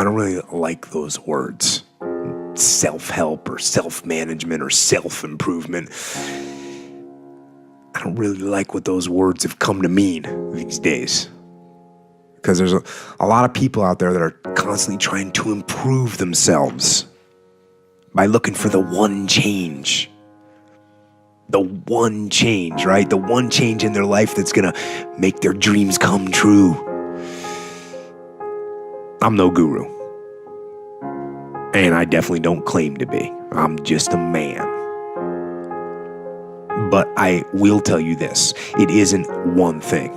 I don't really like those words. Self-help or self-management or self-improvement. I don't really like what those words have come to mean these days. Because there's a lot of people out there that are constantly trying to improve themselves by looking for the one change. The one change, right? The one change in their life that's gonna make their dreams come true. I'm no guru. And I definitely don't claim to be. I'm just a man. But I will tell you this. It isn't one thing.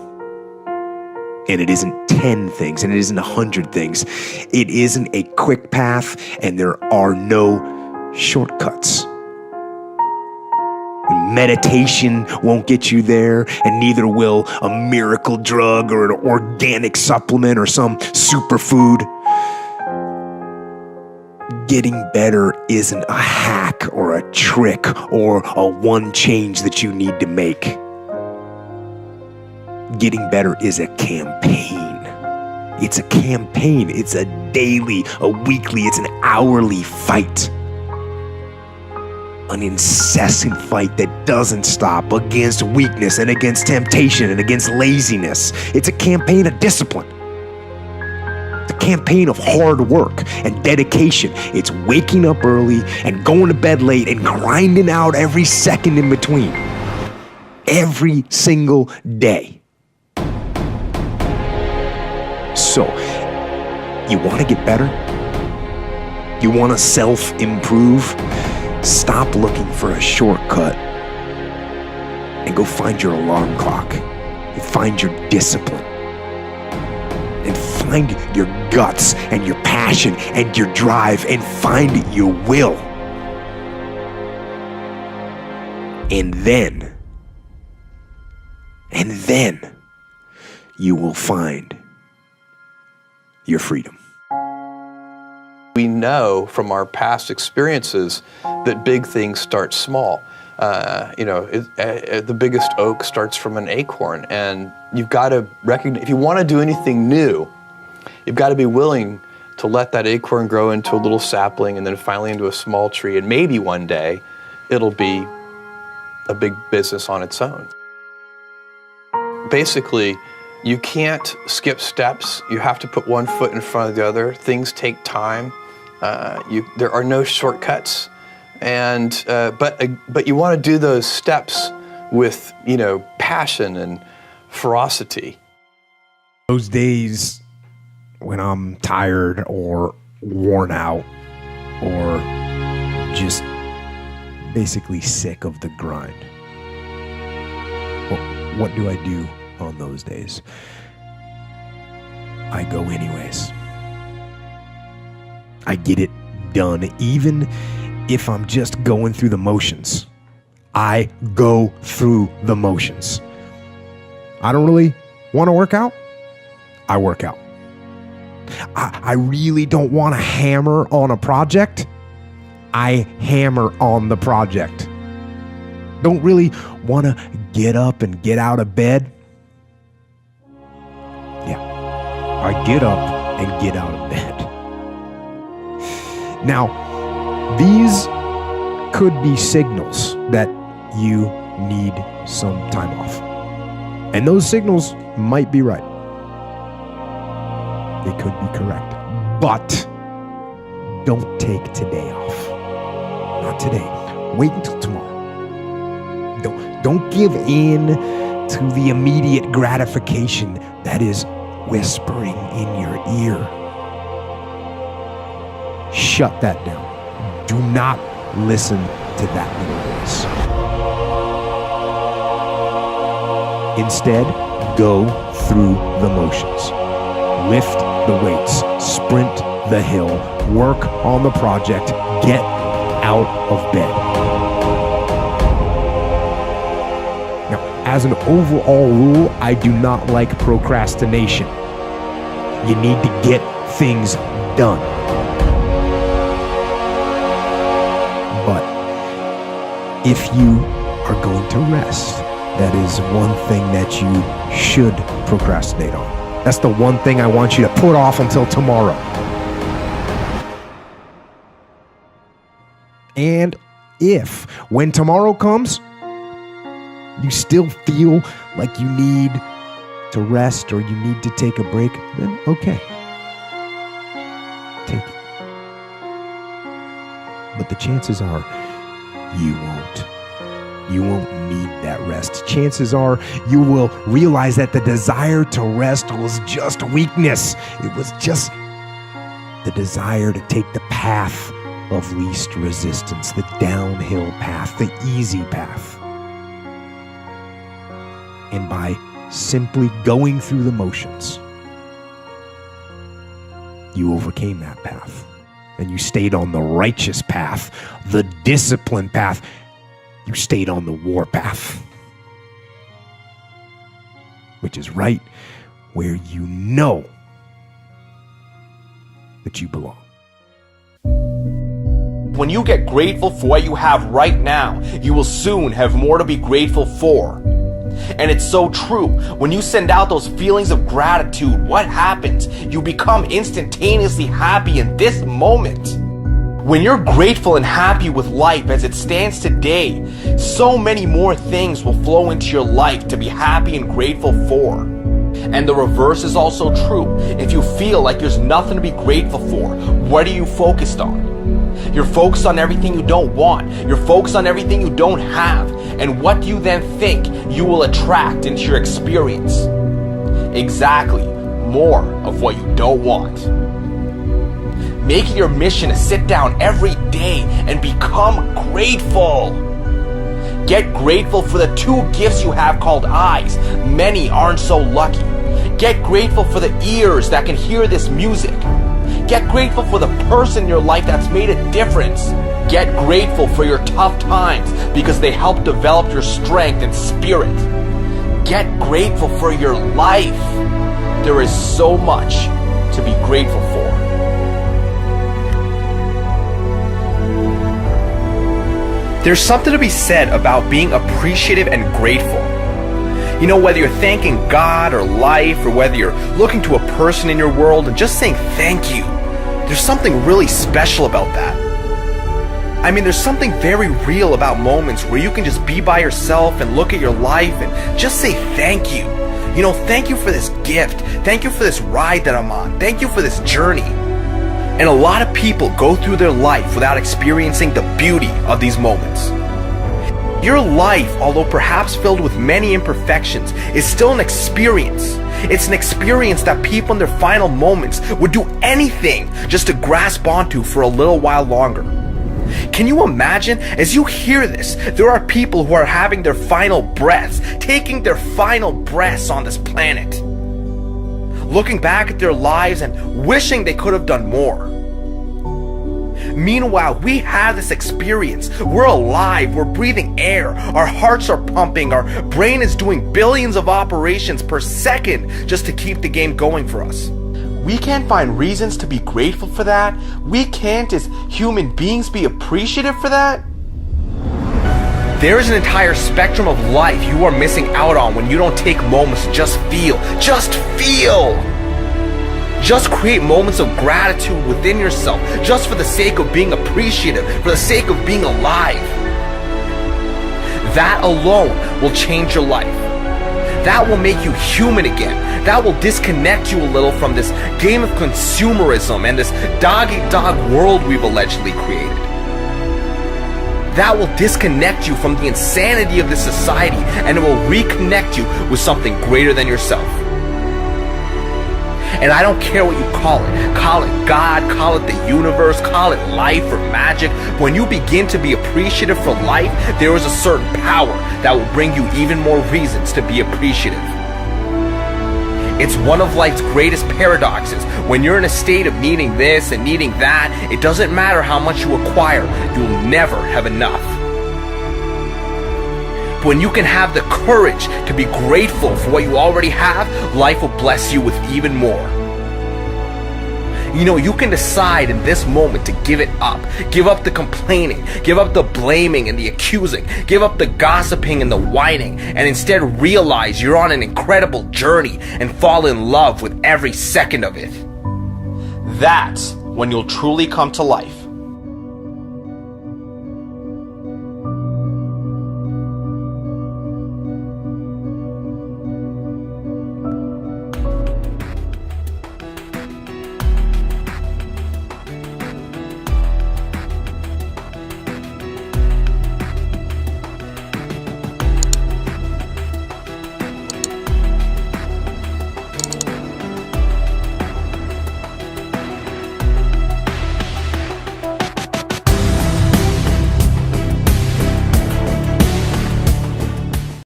And it isn't 10 things. And it isn't 100 things. It isn't a quick path. And there are no shortcuts. Meditation won't get you there, and neither will a miracle drug or an organic supplement or some superfood. Getting better isn't a hack or a trick or a one change that you need to make. Getting better is a campaign. It's a campaign. It's a daily, a weekly, it's an hourly fight. An incessant fight that doesn't stop against weakness and against temptation and against laziness. It's a campaign of discipline. It's a campaign of hard work and dedication. It's waking up early and going to bed late and grinding out every second in between. Every single day. So, you want to get better? You want to self-improve? Stop looking for a shortcut and go find your alarm clock and find your discipline and find your guts and your passion and your drive and find your will. And then you will find your freedom. We know from our past experiences that big things start small. The biggest oak starts from an acorn, and you've got to recognize, if you want to do anything new, you've got to be willing to let that acorn grow into a little sapling and then finally into a small tree, and maybe one day it'll be a big business on its own. Basically, you can't skip steps. You have to put one foot in front of the other. Things take time. There are no shortcuts, but you want to do those steps with passion and ferocity. Those days when I'm tired or worn out or just basically sick of the grind, well, what do I do on those days? I go anyways. I get it done, even if I'm just going through the motions. I go through the motions. I don't really want to work out. I work out. I really don't want to hammer on a project. I hammer on the project. Don't really want to get up and get out of bed. Yeah, I get up and get out of bed. Now, these could be signals that you need some time off. And those signals might be right. They could be correct. But don't take today off. Not today. Wait until tomorrow. Don't give in to the immediate gratification that is whispering in your ear. Shut that down. Do not listen to that little voice. Instead, go through the motions. Lift the weights, sprint the hill, work on the project, get out of bed. Now, as an overall rule, I do not like procrastination. You need to get things done. But if you are going to rest, that is one thing that you should procrastinate on. That's the one thing I want you to put off until tomorrow. And if, when tomorrow comes, you still feel like you need to rest or you need to take a break, then okay. Take it. But the chances are you won't. You won't need that rest. Chances are you will realize that the desire to rest was just weakness. It was just the desire to take the path of least resistance, the downhill path, the easy path. And by simply going through the motions, you overcame that path. And you stayed on the righteous path, the disciplined path. You stayed on the war path, which is right where you know that you belong. When you get grateful for what you have right now, you will soon have more to be grateful for. And it's so true. When you send out those feelings of gratitude, what happens? You become instantaneously happy in this moment. When you're grateful and happy with life as it stands today, so many more things will flow into your life to be happy and grateful for. And the reverse is also true. If you feel like there's nothing to be grateful for, what are you focused on? You're focused on everything you don't want. You're focused on everything you don't have. And what do you then think you will attract into your experience? Exactly, more of what you don't want. Make it your mission to sit down every day and become grateful. Get grateful for the two gifts you have called eyes. Many aren't so lucky. Get grateful for the ears that can hear this music. Get grateful for the person in your life that's made a difference. Get grateful for your tough times because they help develop your strength and spirit. Get grateful for your life. There is so much to be grateful for. There's something to be said about being appreciative and grateful. You know, whether you're thanking God or life, or whether you're looking to a person in your world and just saying thank you, there's something really special about that. I mean, there's something very real about moments where you can just be by yourself and look at your life and just say thank you. You know, thank you for this gift. Thank you for this ride that I'm on. Thank you for this journey. And a lot of people go through their life without experiencing the beauty of these moments. Your life, although perhaps filled with many imperfections, is still an experience. It's an experience that people in their final moments would do anything just to grasp onto for a little while longer. Can you imagine? As you hear this, there are people who are having their final breaths, taking their final breaths on this planet, looking back at their lives and wishing they could have done more. Meanwhile, we have this experience. We're alive, we're breathing air, our hearts are pumping, our brain is doing billions of operations per second just to keep the game going for us. We can't find reasons to be grateful for that. We can't, as human beings, be appreciative for that. There is an entire spectrum of life you are missing out on when you don't take moments to just feel. Just feel! Just create moments of gratitude within yourself, just for the sake of being appreciative, for the sake of being alive. That alone will change your life. That will make you human again. That will disconnect you a little from this game of consumerism and this dog-eat-dog world we've allegedly created. That will disconnect you from the insanity of this society, and it will reconnect you with something greater than yourself. And I don't care what you call it God, call it the universe, call it life or magic. When you begin to be appreciative for life, there is a certain power that will bring you even more reasons to be appreciative. It's one of life's greatest paradoxes. When you're in a state of needing this and needing that, it doesn't matter how much you acquire, you'll never have enough. When you can have the courage to be grateful for what you already have, life will bless you with even more. You know, you can decide in this moment to give it up. Give up the complaining, give up the blaming and the accusing, give up the gossiping and the whining, and instead realize you're on an incredible journey and fall in love with every second of it. That's when you'll truly come to life.